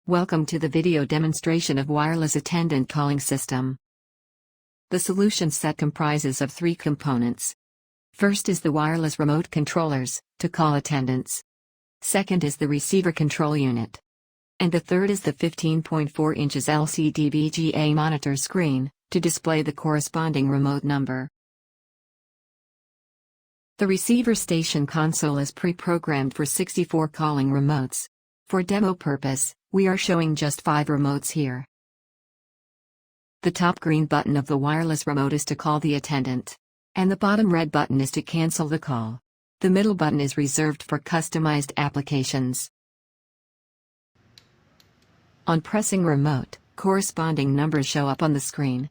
Welcome to the video demonstration of wireless attendant calling system. The solution set comprises of three components. First is the wireless remote controllers, to call attendants. Second is the receiver control unit. And the third is the 15.4 inches LCD VGA monitor screen, to display the corresponding remote number. The receiver station console is pre-programmed for 64 calling remotes. For demo purpose, we are showing just 5 remotes here. The top green button of the wireless remote is to call the attendant. And the bottom red button is to cancel the call. The middle button is reserved for customized applications. On pressing remote, corresponding numbers show up on the screen.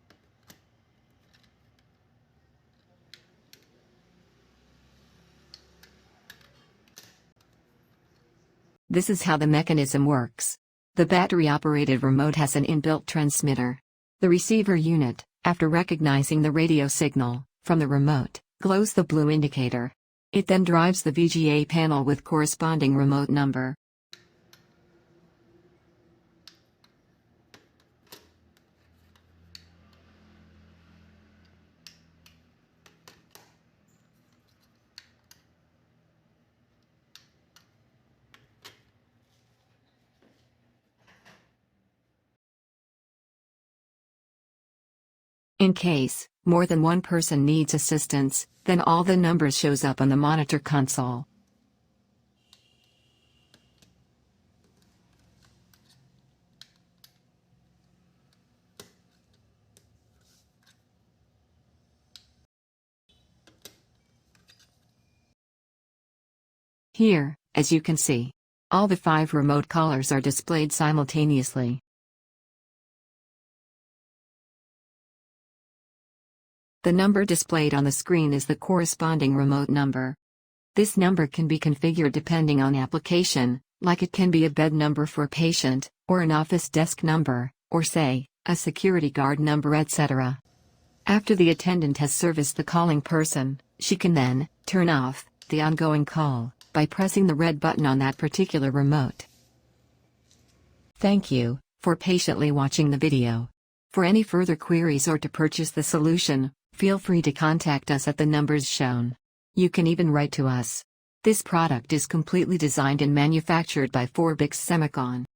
This is how the mechanism works. The battery-operated remote has an inbuilt transmitter. The receiver unit, after recognizing the radio signal from the remote, glows the blue indicator. It then drives the VGA panel with corresponding remote number. In case more than one person needs assistance, then all the numbers shows up on the monitor console. Here, as you can see, all the 5 remote callers are displayed simultaneously. The number displayed on the screen is the corresponding remote number. This number can be configured depending on application, like it can be a bed number for a patient, or an office desk number, or say, a security guard number, etc. After the attendant has serviced the calling person, she can then turn off the ongoing call by pressing the red button on that particular remote. Thank you for patiently watching the video. For any further queries or to purchase the solution, feel free to contact us at the numbers shown. You can even write to us. This product is completely designed and manufactured by FORBIX SEMICON.